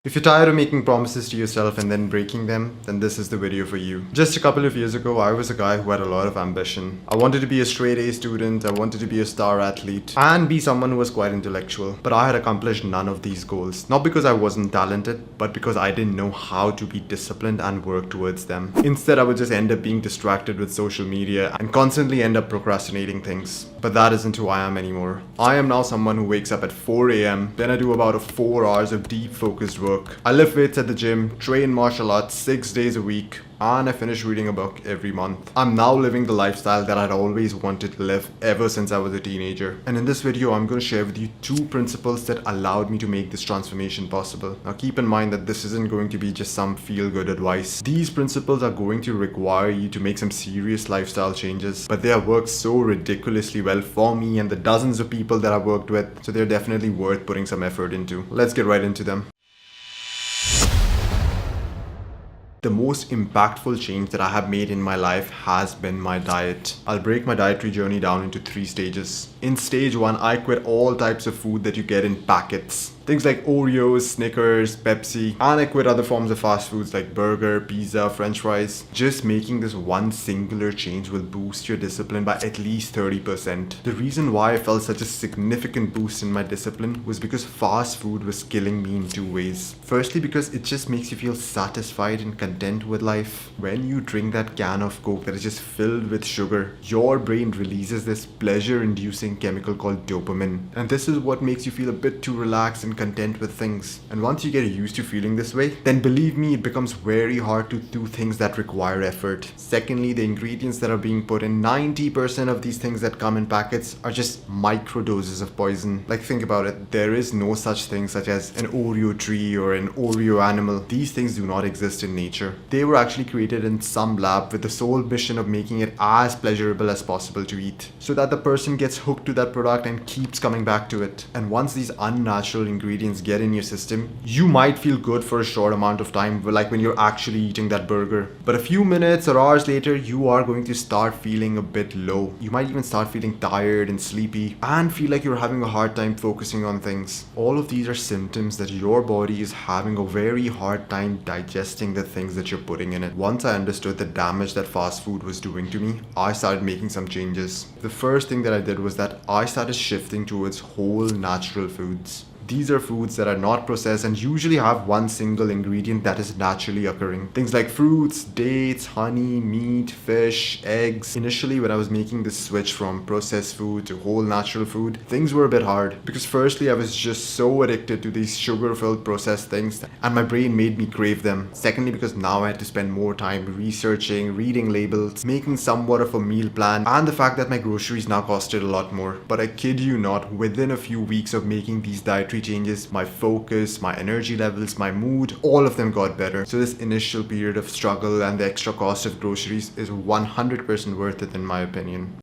If you're tired of making promises to yourself and then breaking them, then this is the video for you. Just a couple of years ago, I was a guy who had a lot of ambition. I wanted to be a straight A student, I wanted to be a star athlete, and be someone who was quite intellectual. But I had accomplished none of these goals. Not because I wasn't talented, but because I didn't know how to be disciplined and work towards them. Instead, I would just end up being distracted with social media and constantly end up procrastinating things. But that isn't who I am anymore. I am now someone who wakes up at 4 a.m., then I do about 4 hours of deep focused work. I lift weights at the gym, train martial arts 6 days a week, and I finish reading a book every month. I'm now living the lifestyle that I'd always wanted to live ever since I was a teenager. And in this video, I'm going to share with you 2 principles that allowed me to make this transformation possible. Now keep in mind that this isn't going to be just some feel-good advice. These principles are going to require you to make some serious lifestyle changes, but they have worked so ridiculously well for me and the dozens of people that I've worked with, so they're definitely worth putting some effort into. Let's get right into them. The most impactful change that I have made in my life has been my diet. I'll break my dietary journey down into 3 stages. In stage 1, I quit all types of food that you get in packets. Things like Oreos, Snickers, Pepsi, and I quit other forms of fast foods like burger, pizza, french fries. Just making this one singular change will boost your discipline by at least 30%. The reason why I felt such a significant boost in my discipline was because fast food was killing me in 2 ways. Firstly, because it just makes you feel satisfied and content with life. When you drink that can of Coke that is just filled with sugar, your brain releases this pleasure-inducing chemical called dopamine. And this is what makes you feel a bit too relaxed and content with things. And once you get used to feeling this way, then believe me, it becomes very hard to do things that require effort. Secondly, the ingredients that are being put in 90% of these things that come in packets are just micro doses of poison. Like, think about it. There is no such thing such as an Oreo tree or an Oreo animal. These things do not exist in nature. They were actually created in some lab with the sole mission of making it as pleasurable as possible to eat, so that the person gets hooked to that product and keeps coming back to it. And once these unnatural ingredients get in your system, you might feel good for a short amount of time, like when you're actually eating that burger. But a few minutes or hours later, you are going to start feeling a bit low. You might even start feeling tired and sleepy and feel like you're having a hard time focusing on things. All of these are symptoms that your body is having a very hard time digesting the things that you're putting in it. Once I understood the damage that fast food was doing to me, I started making some changes. The first thing that I did was that I started shifting towards whole natural foods. These are foods that are not processed and usually have one single ingredient that is naturally occurring. Things like fruits, dates, honey, meat, fish, eggs. Initially, when I was making this switch from processed food to whole natural food, things were a bit hard. Because firstly, I was just so addicted to these sugar-filled processed things and my brain made me crave them. Secondly, because now I had to spend more time researching, reading labels, making somewhat of a meal plan, and the fact that my groceries now costed a lot more. But I kid you not, within a few weeks of making these dietary changes, my focus, my energy levels, my mood, all of them got better. So this initial period of struggle and the extra cost of groceries is 100% worth it in my opinion.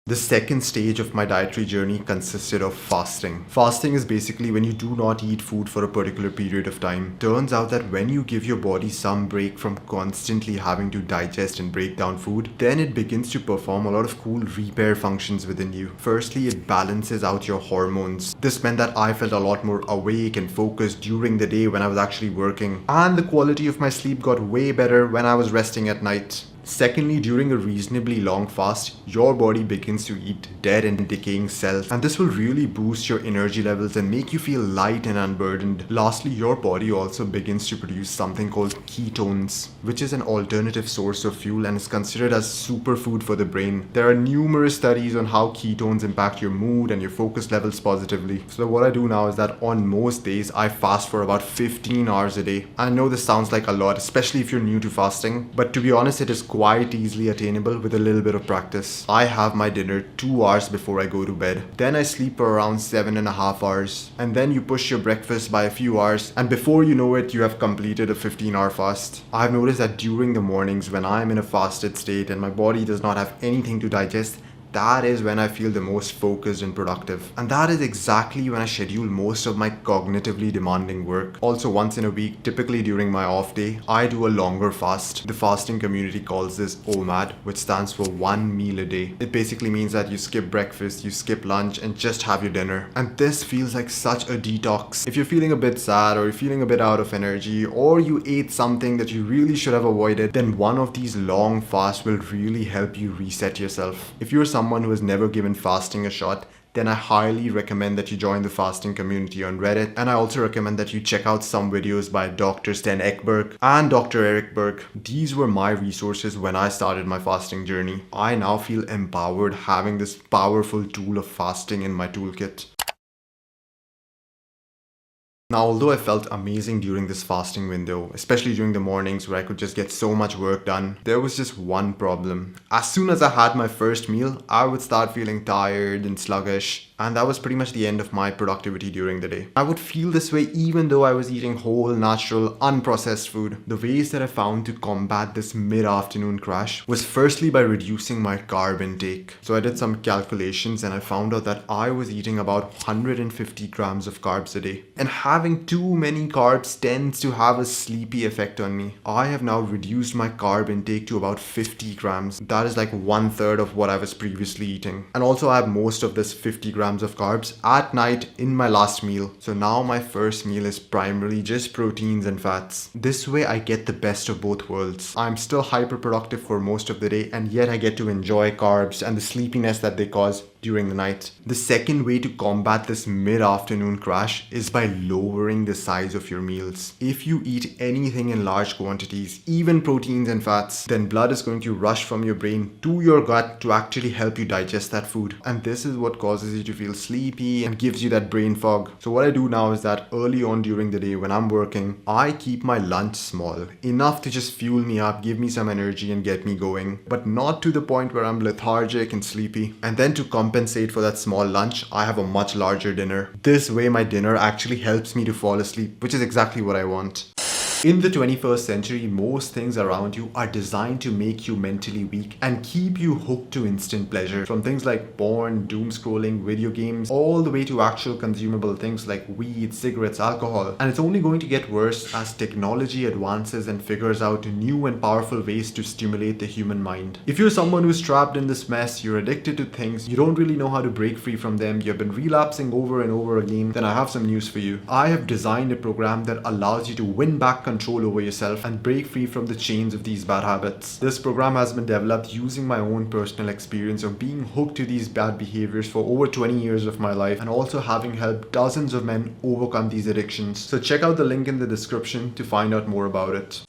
The second stage of my dietary journey consisted of fasting. Fasting is basically when you do not eat food for a particular period of time. Turns out that when you give your body some break from constantly having to digest and break down food, then it begins to perform a lot of cool repair functions within you. Firstly, it balances out your hormones. This meant that I felt a lot more awake and focused during the day when I was actually working. And the quality of my sleep got way better when I was resting at night. Secondly, during a reasonably long fast, your body begins to eat dead and decaying cells, and this will really boost your energy levels and make you feel light and unburdened. Lastly, your body also begins to produce something called ketones, which is an alternative source of fuel and is considered as superfood for the brain. There are numerous studies on how ketones impact your mood and your focus levels positively. So what I do now is that on most days, I fast for about 15 hours a day. I know this sounds like a lot, especially if you're new to fasting, but to be honest, it is quite easily attainable with a little bit of practice. I have my dinner 2 hours before I go to bed. Then I sleep for around 7.5 hours. And then you push your breakfast by a few hours. And before you know it, you have completed a 15-hour fast. I've noticed that during the mornings when I'm in a fasted state and my body does not have anything to digest, that is when I feel the most focused and productive. And that is exactly when I schedule most of my cognitively demanding work. Also, once in a week, typically during my off day, I do a longer fast. The fasting community calls this OMAD, which stands for 1 meal a day. It basically means that you skip breakfast, you skip lunch, and just have your dinner. And this feels like such a detox. If you're feeling a bit sad, or you're feeling a bit out of energy, or you ate something that you really should have avoided, then one of these long fasts will really help you reset yourself. If you're someone who has never given fasting a shot, then I highly recommend that you join the fasting community on Reddit. And I also recommend that you check out some videos by Dr. Sten Ekberg and Dr. Eric Berg. These were my resources when I started my fasting journey. I now feel empowered having this powerful tool of fasting in my toolkit. Now, although I felt amazing during this fasting window, especially during the mornings where I could just get so much work done, there was just one problem. As soon as I had my first meal, I would start feeling tired and sluggish. And that was pretty much the end of my productivity during the day. I would feel this way even though I was eating whole, natural, unprocessed food. The ways that I found to combat this mid-afternoon crash was firstly by reducing my carb intake. So I did some calculations and I found out that I was eating about 150 grams of carbs a day. And having too many carbs tends to have a sleepy effect on me. I have now reduced my carb intake to about 50 grams. That is like 1/3 of what I was previously eating. And also I have most of this 50 grams of carbs at night in my last meal. So now my first meal is primarily just proteins and fats. This way I get the best of both worlds. I'm still hyper productive for most of the day, and yet I get to enjoy carbs and the sleepiness that they cause during the night. The second way to combat this mid-afternoon crash is by lowering the size of your meals. If you eat anything in large quantities, even proteins and fats, then blood is going to rush from your brain to your gut to actually help you digest that food. And this is what causes you to feel sleepy and gives you that brain fog. So what I do now is that early on during the day when I'm working, I keep my lunch small, enough to just fuel me up, give me some energy and get me going, but not to the point where I'm lethargic and sleepy. And then to compensate for that small lunch, I have a much larger dinner. This way my dinner actually helps me to fall asleep, which is exactly what I want. In the 21st century, most things around you are designed to make you mentally weak and keep you hooked to instant pleasure. From things like porn, doom scrolling, video games, all the way to actual consumable things like weed, cigarettes, alcohol. And it's only going to get worse as technology advances and figures out new and powerful ways to stimulate the human mind. If you're someone who's trapped in this mess, you're addicted to things, you don't really know how to break free from them, you've been relapsing over and over again, then I have some news for you. I have designed a program that allows you to win back control over yourself and break free from the chains of these bad habits. This program has been developed using my own personal experience of being hooked to these bad behaviors for over 20 years of my life, and also having helped dozens of men overcome these addictions. So check out the link in the description to find out more about it.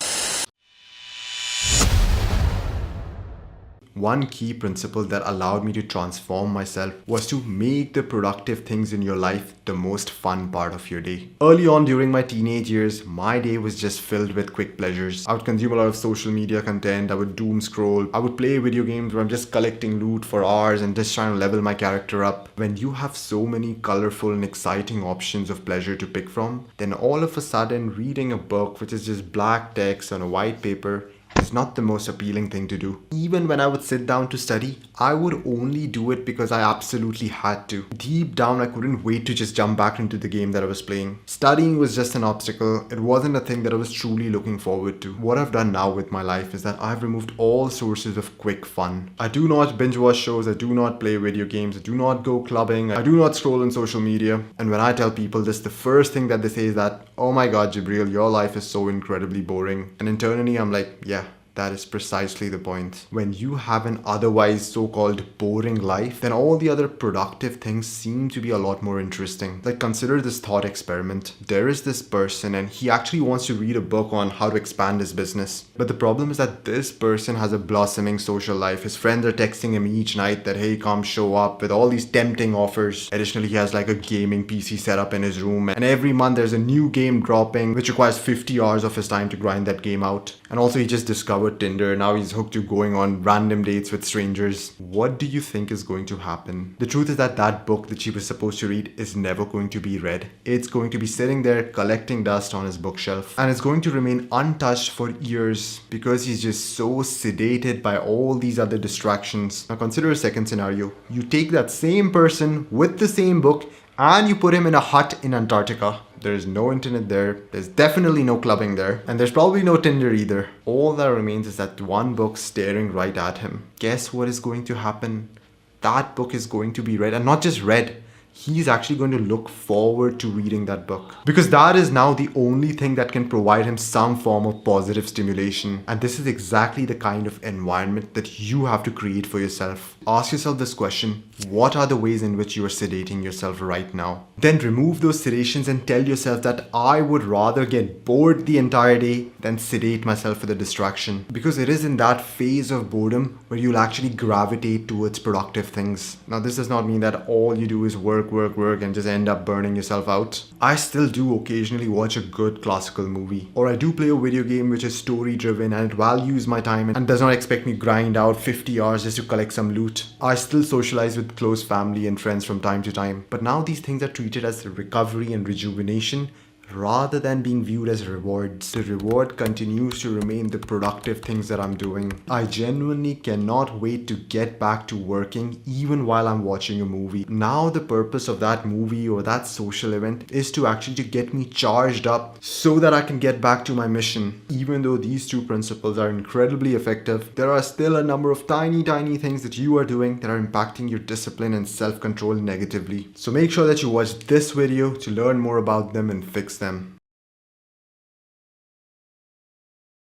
One key principle that allowed me to transform myself was to make the productive things in your life the most fun part of your day. Early on during my teenage years, my day was just filled with quick pleasures. I would consume a lot of social media content, I would doom scroll, I would play video games where I'm just collecting loot for hours and just trying to level my character up. When you have so many colorful and exciting options of pleasure to pick from, then all of a sudden reading a book which is just black text on a white paper is not the most appealing thing to do. Even when I would sit down to study, I would only do it because I absolutely had to. Deep down, I couldn't wait to just jump back into the game that I was playing. Studying was just an obstacle. It wasn't a thing that I was truly looking forward to. What I've done now with my life is that I've removed all sources of quick fun. I do not binge watch shows, I do not play video games, I do not go clubbing, I do not scroll on social media. And when I tell people this, the first thing that they say is that, "Oh my god, Jibreal, your life is so incredibly boring." And internally, I'm like, yeah. That is precisely the point. When you have an otherwise so-called boring life, then all the other productive things seem to be a lot more interesting. Like, consider this thought experiment. There is this person and he actually wants to read a book on how to expand his business. But the problem is that this person has a blossoming social life. His friends are texting him each night that, hey, come show up, with all these tempting offers. Additionally, he has like a gaming PC set up in his room, and every month there's a new game dropping which requires 50 hours of his time to grind that game out. And also he just discovered discovered Tinder. Now he's hooked to going on random dates with strangers. What do you think is going to happen? The truth is that that book that she was supposed to read is never going to be read. It's going to be sitting there collecting dust on his bookshelf, and it's going to remain untouched for years because he's just so sedated by all these other distractions. Now consider a second scenario. You take that same person with the same book and you put him in a hut in Antarctica. There's no internet there, there's definitely no clubbing there, and there's probably no Tinder either. All that remains is that one book staring right at him. Guess what is going to happen? That book is going to be read, and not just read. He's actually going to look forward to reading that book, because that is now the only thing that can provide him some form of positive stimulation. And this is exactly the kind of environment that you have to create for yourself. Ask yourself this question: what are the ways in which you are sedating yourself right now? Then remove those sedations and tell yourself that I would rather get bored the entire day than sedate myself with a distraction, because it is in that phase of boredom where you'll actually gravitate towards productive things. Now this does not mean that all you do is work and just end up burning yourself out. I still do occasionally watch a good classical movie, or I do play a video game which is story driven and it values my time and does not expect me to grind out 50 hours just to collect some loot. I still socialize with close family and friends from time to time, but now these things are treated as recovery and rejuvenation rather than being viewed as rewards. The reward continues to remain the productive things that I'm doing. I genuinely cannot wait to get back to working even while I'm watching a movie. Now the purpose of that movie or that social event is to actually get me charged up so that I can get back to my mission. Even though these two principles are incredibly effective, there are still a number of tiny things that you are doing that are impacting your discipline and self-control negatively. So make sure that you watch this video to learn more about them and fix them.